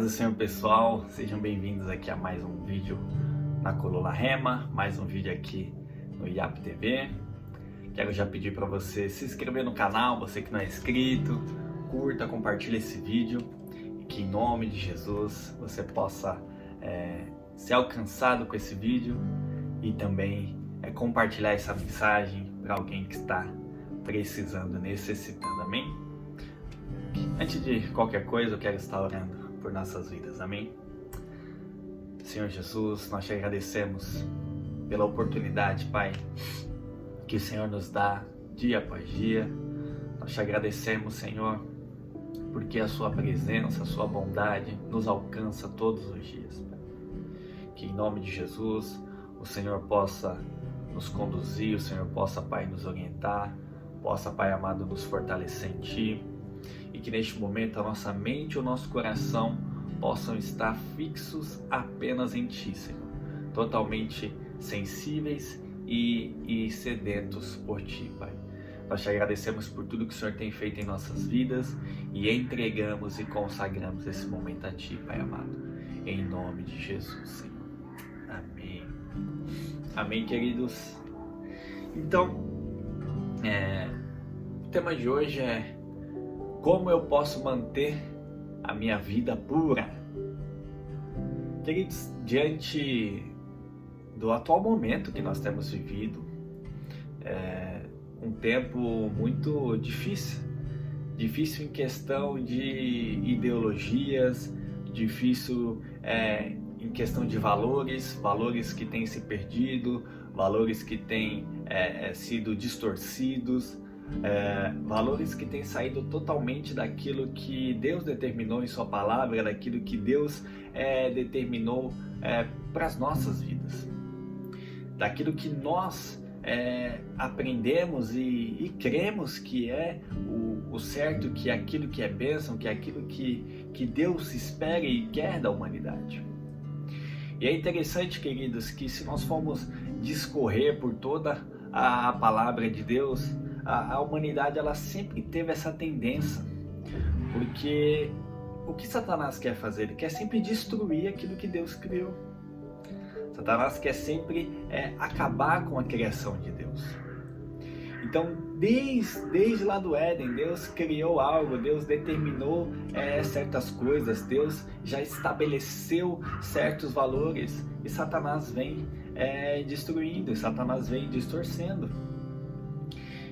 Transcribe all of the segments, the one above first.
do Senhor, pessoal, sejam bem-vindos aqui a mais um vídeo na Coluna Rema, mais um vídeo aqui no IAP TV. Quero já pedir para você se inscrever no canal, você que não é inscrito, curta, compartilhe esse vídeo e que em nome de Jesus você possa ser alcançado com esse vídeo e também compartilhar essa mensagem para alguém que está precisando, necessitando, amém? Antes de qualquer coisa, eu quero estar orando por nossas vidas, amém? Senhor Jesus, nós te agradecemos pela oportunidade, Pai, que o Senhor nos dá dia após dia. Nós te agradecemos, Senhor, porque a sua presença, a sua bondade nos alcança todos os dias, Pai. Que em nome de Jesus o Senhor possa nos conduzir, o Senhor possa, Pai, nos orientar, possa, Pai amado, nos fortalecer em Ti, e que neste momento a nossa mente e o nosso coração possam estar fixos apenas em Ti, Senhor, totalmente sensíveis e sedentos por Ti, Pai. Nós te agradecemos por tudo que o Senhor tem feito em nossas vidas e entregamos e consagramos esse momento a Ti, Pai amado, em nome de Jesus, Senhor. Amém. Amém, queridos. Então, o tema de hoje é como eu posso manter a minha vida pura. Queridos, diante do atual momento que nós temos vivido, um tempo muito difícil em questão de ideologias, difícil em questão de valores que têm se perdido, valores que têm sido distorcidos, valores que têm saído totalmente daquilo que Deus determinou em sua palavra, daquilo que Deus determinou para as nossas vidas, daquilo que nós aprendemos e cremos que é o certo, que é aquilo que é bênção, que é aquilo que Deus espera e quer da humanidade. E é interessante, queridos, que se nós formos discorrer por toda a palavra de Deus, a humanidade ela sempre teve essa tendência, porque o que Satanás quer fazer? Ele quer sempre destruir aquilo que Deus criou. Satanás quer sempre acabar com a criação de Deus. Então, desde lá do Éden, Deus criou algo, Deus determinou certas coisas, Deus já estabeleceu certos valores e Satanás vem destruindo, Satanás vem distorcendo.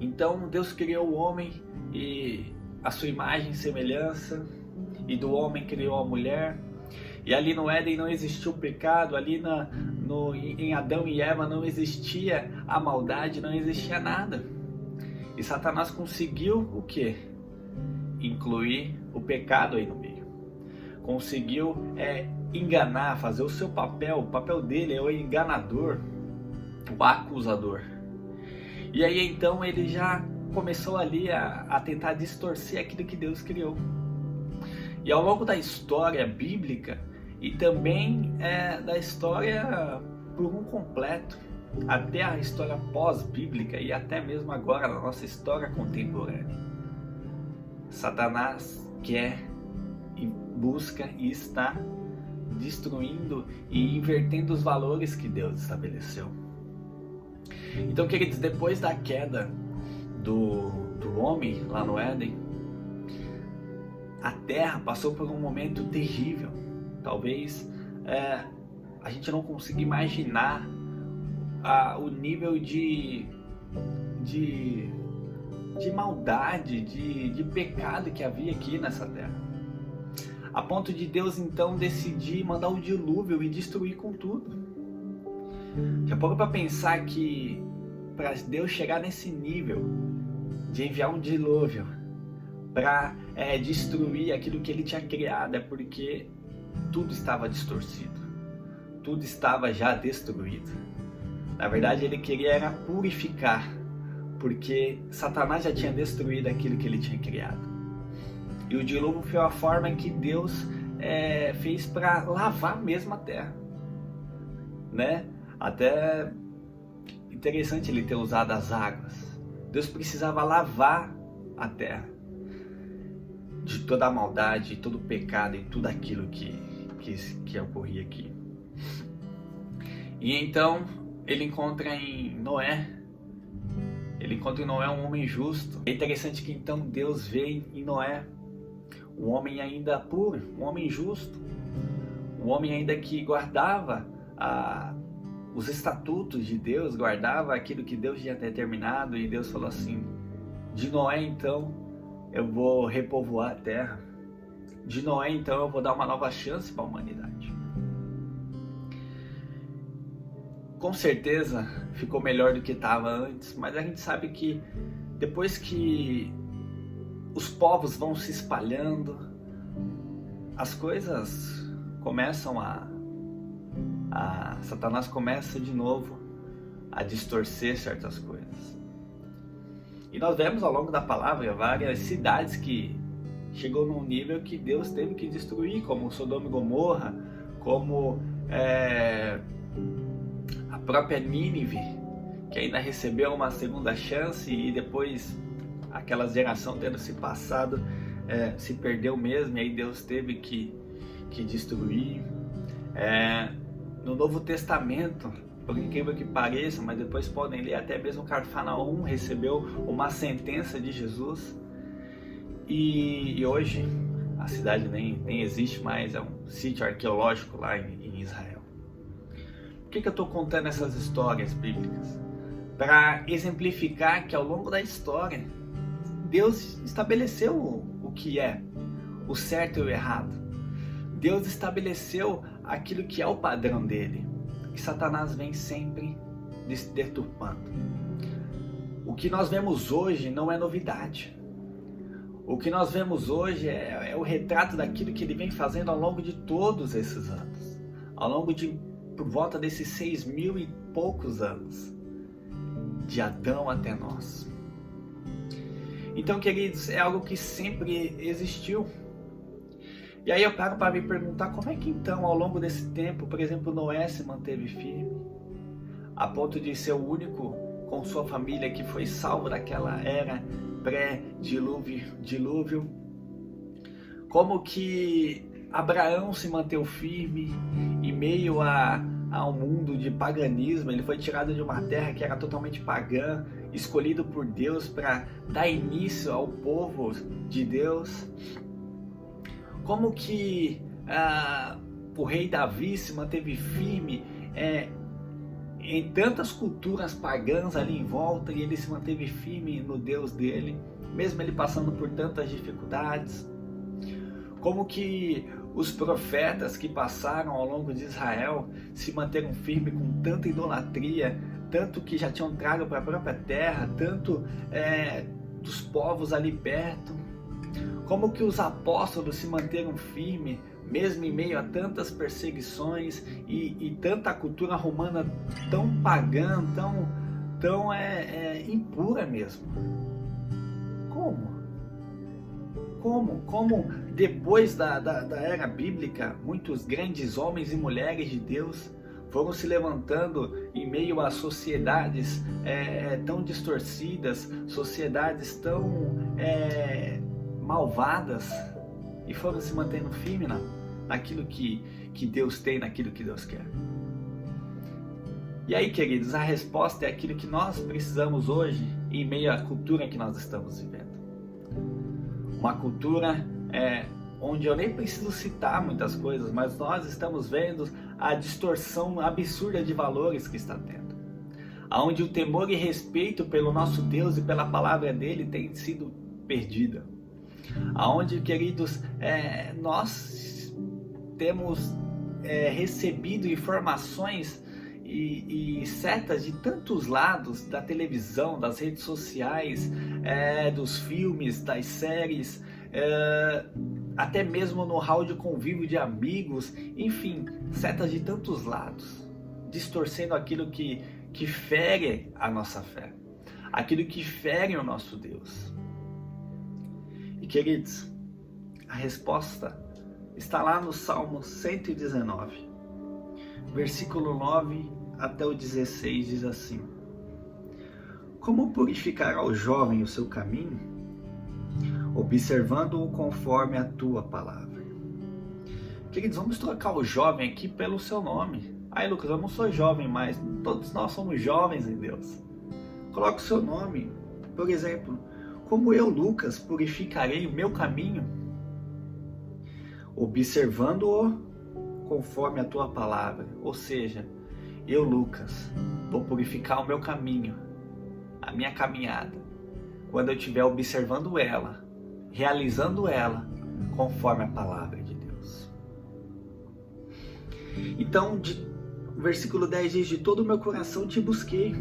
Então, Deus criou o homem e a sua imagem e semelhança, e do homem criou a mulher. E ali no Éden não existia o pecado, ali em Adão e Eva não existia a maldade, não existia nada. E Satanás conseguiu o quê? Incluir o pecado aí no meio. Conseguiu enganar, fazer o seu papel. O papel dele é o enganador, o acusador. E aí então ele já começou ali a tentar distorcer aquilo que Deus criou. E ao longo da história bíblica e também da história por um completo, até a história pós-bíblica e até mesmo agora na nossa história contemporânea, Satanás quer e busca e está destruindo e invertendo os valores que Deus estabeleceu. Então, queridos, depois da queda do homem lá no Éden, a terra passou por um momento terrível. Talvez a gente não consiga imaginar o nível de maldade, de pecado que havia aqui nessa terra, a ponto de Deus então decidir mandar o dilúvio e destruir com tudo. Já parou para pensar que para Deus chegar nesse nível de enviar um dilúvio para destruir aquilo que Ele tinha criado, é porque tudo estava distorcido, tudo estava já destruído. Na verdade, Ele queria era purificar, porque Satanás já tinha destruído aquilo que Ele tinha criado. E o dilúvio foi a forma que Deus fez para lavar mesmo a terra, né? Até interessante Ele ter usado as águas. Deus precisava lavar a terra. de toda a maldade, todo o pecado e tudo aquilo que ocorria aqui. E então ele encontra em Noé um homem justo. É interessante que então Deus vê em Noé um homem ainda puro, um homem justo, um homem ainda que guardava os estatutos de Deus, guardava aquilo que Deus tinha determinado. E Deus falou assim: de Noé então eu vou repovoar a terra, de Noé então eu vou dar uma nova chance para a humanidade. Com certeza ficou melhor do que estava antes, mas a gente sabe que depois que os povos vão se espalhando, as coisas começam Satanás começa de novo a distorcer certas coisas. E nós vemos ao longo da palavra várias cidades que chegou num nível que Deus teve que destruir, como Sodoma e Gomorra, como a própria Nínive, que ainda recebeu uma segunda chance, e depois aquela geração tendo se passado, se perdeu mesmo, e aí Deus teve que destruir. No Novo Testamento, por incrível que pareça, mas depois podem ler, até mesmo Cafarnaum recebeu uma sentença de Jesus, e hoje a cidade nem existe mais, é um sítio arqueológico lá em Israel. Por que eu estou contando essas histórias bíblicas? Para exemplificar que ao longo da história, Deus estabeleceu o que é o certo e o errado. Deus estabeleceu aquilo que é o padrão dele, que Satanás vem sempre deturpando. O que nós vemos hoje não é novidade. O que nós vemos hoje é o retrato daquilo que ele vem fazendo ao longo de todos esses anos, ao longo de por volta desses 6.000 e poucos anos, de Adão até nós. Então, queridos, é algo que sempre existiu. E aí eu paro para me perguntar, como é que então, ao longo desse tempo, por exemplo, Noé se manteve firme, a ponto de ser o único com sua família que foi salvo daquela era pré-dilúvio? Como que Abraão se manteve firme em meio a um mundo de paganismo? Ele foi tirado de uma terra que era totalmente pagã, escolhido por Deus para dar início ao povo de Deus. Como que o rei Davi se manteve firme em tantas culturas pagãs ali em volta, e ele se manteve firme no Deus dele, mesmo ele passando por tantas dificuldades? Como que os profetas que passaram ao longo de Israel se manteram firmes com tanta idolatria, tanto que já tinham trago para a própria terra, tanto dos povos ali perto? Como que os apóstolos se manteram firmes, mesmo em meio a tantas perseguições e tanta cultura romana tão pagã, tão impura mesmo? Como depois da era bíblica, muitos grandes homens e mulheres de Deus foram se levantando em meio a sociedades tão distorcidas, sociedades tão malvadas, e foram se mantendo firmes naquilo que Deus tem, naquilo que Deus quer? E aí, queridos, a resposta é aquilo que nós precisamos hoje em meio à cultura que nós estamos vivendo. Uma cultura onde eu nem preciso citar muitas coisas, mas nós estamos vendo a distorção absurda de valores que está tendo. Onde o temor e respeito pelo nosso Deus e pela palavra dele tem sido perdida. Onde, queridos, nós temos recebido informações e setas de tantos lados, da televisão, das redes sociais, dos filmes, das séries, até mesmo no hall de convívio de amigos, enfim, setas de tantos lados, distorcendo aquilo que fere a nossa fé, aquilo que fere o nosso Deus. E, queridos, a resposta está lá no Salmo 119, versículo 9 até o 16, diz assim: Como purificará o jovem o seu caminho? observando-o conforme a tua palavra. Queridos, vamos trocar o jovem aqui pelo seu nome. Ai, Lucas, eu não sou jovem mais. Todos nós somos jovens em Deus. Coloca o seu nome. Por exemplo, como eu, Lucas, purificarei o meu caminho? Observando-o conforme a tua palavra. Ou seja, eu, Lucas, vou purificar o meu caminho, a minha caminhada, quando eu estiver observando ela, realizando ela, conforme a palavra de Deus. Então, o versículo 10 diz: de todo o meu coração te busquei.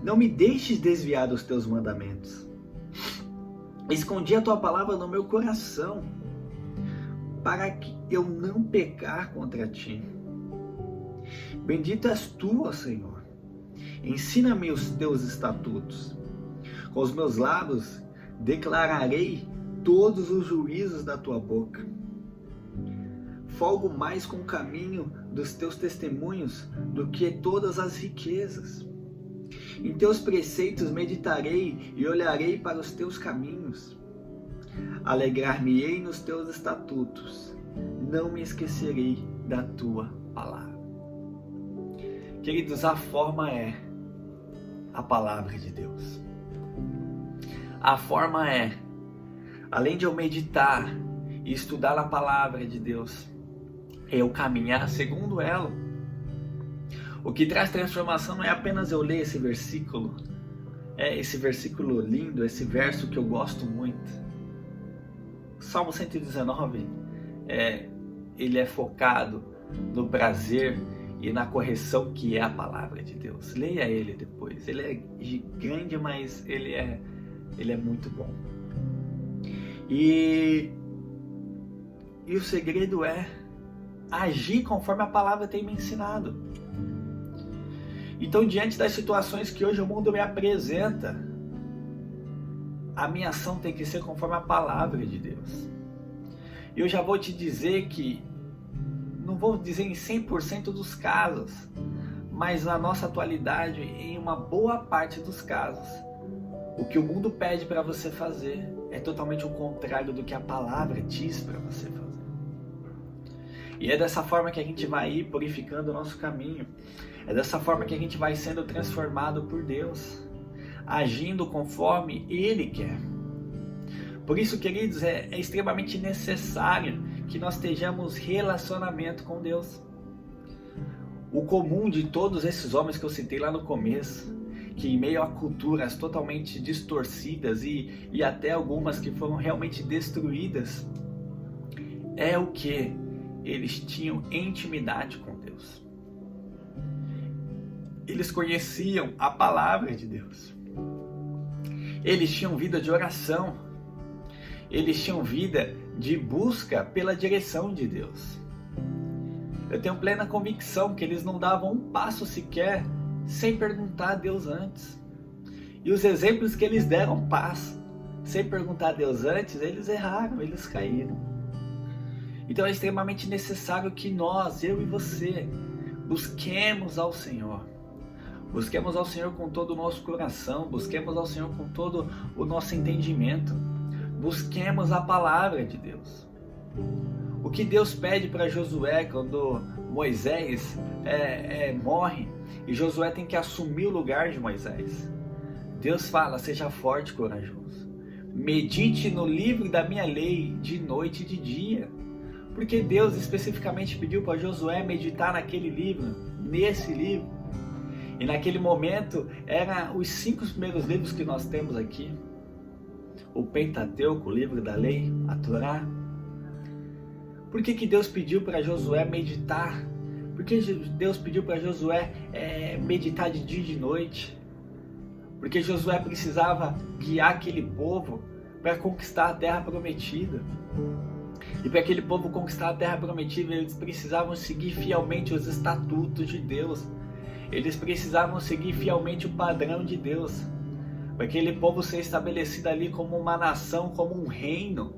Não me deixes desviar dos teus mandamentos. Escondi a tua palavra no meu coração, para que eu não pecar contra ti. Bendito és tu, ó Senhor. Ensina-me os teus estatutos. Com os meus lábios declararei todos os juízos da tua boca. Folgo mais com o caminho dos teus testemunhos do que todas as riquezas. Em teus preceitos meditarei e olharei para os teus caminhos. Alegrar-me-ei nos teus estatutos. Não me esquecerei da tua palavra. Queridos, a forma é a palavra de Deus. A forma é, além de eu meditar e estudar a palavra de Deus, eu caminhar segundo ela. O que traz transformação não é apenas eu ler esse versículo, é esse versículo lindo, esse verso que eu gosto muito. Salmo 119, ele é focado no prazer e na correção que é a palavra de Deus. Leia ele depois. Ele é grande, mas ele é muito bom. E o segredo é agir conforme a palavra tem me ensinado. Então, diante das situações que hoje o mundo me apresenta, a minha ação tem que ser conforme a palavra de Deus. E eu já vou te dizer que, não vou dizer em 100% dos casos, mas na nossa atualidade, em uma boa parte dos casos, o que o mundo pede para você fazer é totalmente o contrário do que a palavra diz para você fazer. E é dessa forma que a gente vai ir purificando o nosso caminho. É dessa forma que a gente vai sendo transformado por Deus, agindo conforme Ele quer. Por isso, queridos, é extremamente necessário que nós estejamos relacionamento com Deus. O comum de todos esses homens que eu citei lá no começo, que em meio a culturas totalmente distorcidas e até algumas que foram realmente destruídas, é o que eles tinham intimidade com Deus. Eles conheciam a palavra de Deus. Eles tinham vida de oração. Eles tinham vida de busca pela direção de Deus. Eu tenho plena convicção que eles não davam um passo sequer sem perguntar a Deus antes. E os exemplos que eles deram passo sem perguntar a Deus antes, eles erraram, eles caíram. Então é extremamente necessário que nós, eu e você, busquemos ao Senhor. Busquemos ao Senhor com todo o nosso coração, busquemos ao Senhor com todo o nosso entendimento. Busquemos a palavra de Deus. O que Deus pede para Josué quando Moisés morre e Josué tem que assumir o lugar de Moisés? Deus fala: seja forte e corajoso. Medite no livro da minha lei de noite e de dia. Porque Deus especificamente pediu para Josué meditar naquele livro, nesse livro. E naquele momento, eram os 5 primeiros livros que nós temos aqui. O Pentateuco, o livro da lei, a Torá. Por que Deus pediu para Josué meditar? Por que Deus pediu para Josué meditar de dia e de noite? Porque Josué precisava guiar aquele povo para conquistar a terra prometida. E para aquele povo conquistar a terra prometida, eles precisavam seguir fielmente os estatutos de Deus. Eles precisavam seguir fielmente o padrão de Deus. Para aquele povo ser estabelecido ali como uma nação, como um reino,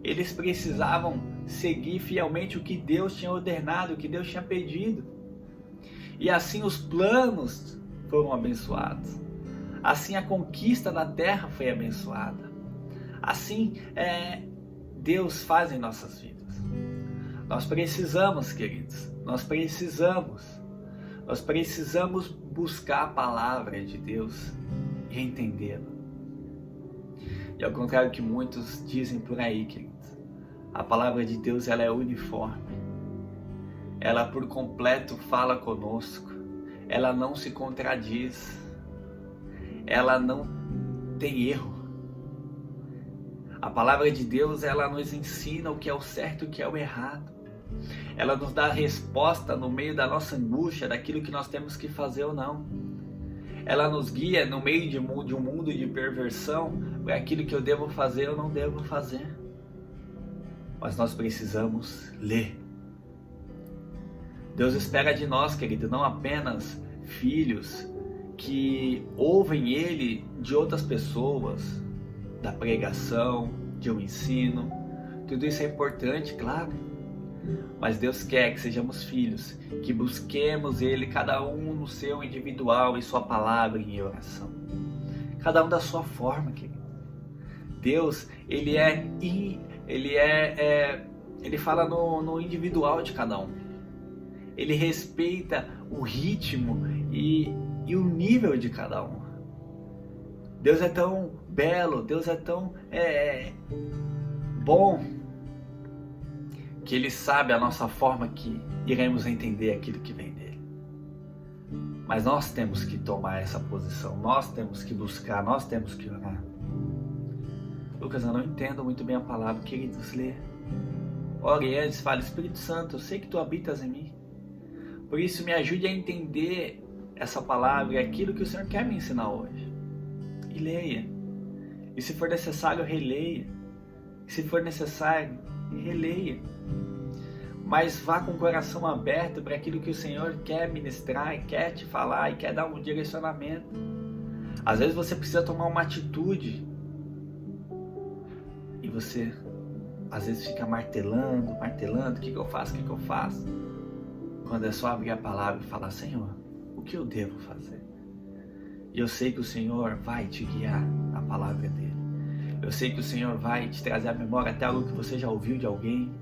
eles precisavam seguir fielmente o que Deus tinha ordenado, o que Deus tinha pedido. E assim os planos foram abençoados. Assim a conquista da terra foi abençoada. Assim Deus faz em nossas vidas. Nós precisamos, queridos, nós precisamos buscar a palavra de Deus e entendê-la. E ao contrário que muitos dizem por aí, queridos, a palavra de Deus ela é uniforme. Ela por completo fala conosco. Ela não se contradiz. Ela não tem erro. A palavra de Deus ela nos ensina o que é o certo e o que é o errado. Ela nos dá a resposta no meio da nossa angústia, daquilo que nós temos que fazer ou não. Ela nos guia no meio de um mundo de perversão, para aquilo que eu devo fazer ou não devo fazer. Mas nós precisamos ler. Deus espera de nós, querido, não apenas filhos que ouvem Ele de outras pessoas, da pregação, de um ensino. Tudo isso é importante, claro. Mas Deus quer que sejamos filhos, que busquemos Ele, cada um no seu individual, em sua palavra e em oração. Cada um da sua forma, querido. Deus, Ele fala no individual de cada um. Ele respeita o ritmo e o nível de cada um. Deus é tão belo, Deus é tão bom, que Ele sabe a nossa forma que iremos entender aquilo que vem dEle. Mas nós temos que tomar essa posição, nós temos que buscar, nós temos que orar. Lucas, eu não entendo muito bem a palavra, queridos, lê. Ore antes, fale, Espírito Santo, eu sei que Tu habitas em mim. Por isso me ajude a entender essa palavra e aquilo que o Senhor quer me ensinar hoje. E leia. E se for necessário, releia. E se for necessário, releia. Mas vá com o coração aberto para aquilo que o Senhor quer ministrar, e quer te falar e quer dar um direcionamento. Às vezes você precisa tomar uma atitude. E você, às vezes, fica martelando, o que eu faço, Quando é só abrir a palavra e falar, Senhor, o que eu devo fazer? E eu sei que o Senhor vai te guiar na palavra dEle. Eu sei que o Senhor vai te trazer à memória até algo que você já ouviu de alguém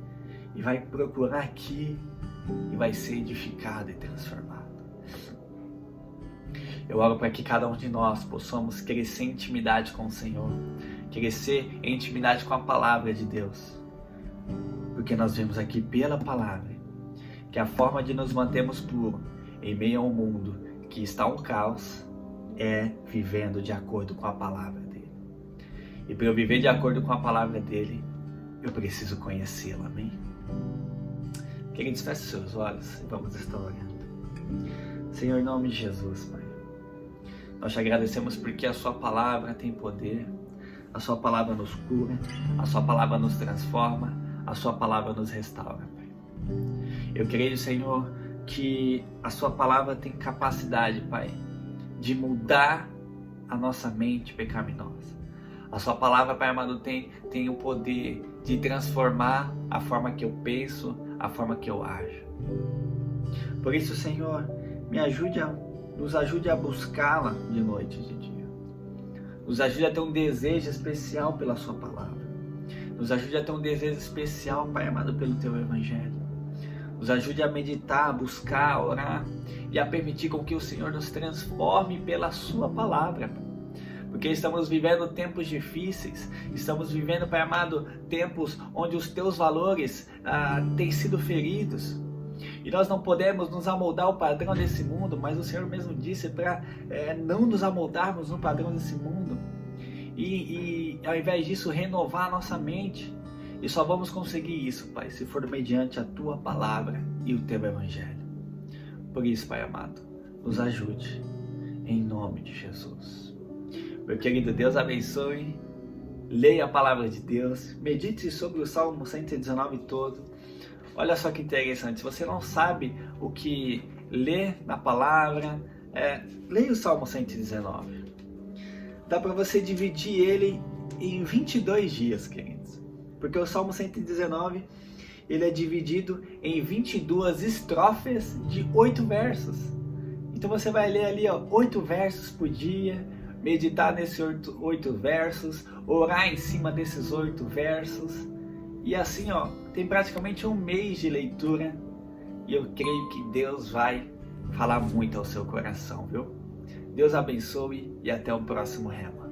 e vai procurar aqui e vai ser edificado e transformado. Eu oro para que cada um de nós possamos crescer em intimidade com o Senhor, crescer em intimidade com a palavra de Deus. Porque nós vemos aqui pela palavra que a forma de nos mantermos puros em meio a um mundo que está um caos é vivendo de acordo com a palavra dele. E para eu viver de acordo com a palavra dele, eu preciso conhecê-lo, amém? Queridos, feche seus olhos e vamos estar orando. Senhor, em nome de Jesus, Pai, nós te agradecemos porque a sua palavra tem poder, a sua palavra nos cura, a sua palavra nos transforma, a sua palavra nos restaura, Pai. Eu creio, Senhor, que a sua palavra tem capacidade, Pai, de mudar a nossa mente pecaminosa. A sua palavra, Pai amado, tem o poder de transformar a forma que eu penso, a forma que eu ajo. Por isso, Senhor, nos ajude a buscá-la de noite e de dia. Nos ajude a ter um desejo especial pela sua palavra. Nos ajude a ter um desejo especial, Pai amado, pelo teu evangelho. Nos ajude a meditar, a buscar, a orar e a permitir com que o Senhor nos transforme pela sua palavra. Porque estamos vivendo tempos difíceis, estamos vivendo, Pai amado, tempos onde os teus valores têm sido feridos. E nós não podemos nos amoldar ao padrão desse mundo, mas o Senhor mesmo disse para não nos amoldarmos no padrão desse mundo. E ao invés disso, renovar a nossa mente. E só vamos conseguir isso, Pai, se for mediante a Tua palavra e o Teu Evangelho. Por isso, Pai amado, nos ajude, em nome de Jesus. Meu querido, Deus abençoe, leia a palavra de Deus, medite sobre o Salmo 119 todo. Olha só que interessante, se você não sabe o que ler na palavra, leia o Salmo 119. Dá para você dividir ele em 22 dias, queridos. Porque o Salmo 119, ele é dividido em 22 estrofes de 8 versos. Então você vai ler ali 8 versos por dia, meditar nesses 8 versos, orar em cima desses 8 versos. E assim, ó, tem praticamente um mês de leitura e eu creio que Deus vai falar muito ao seu coração, viu? Deus abençoe e até o próximo Rema.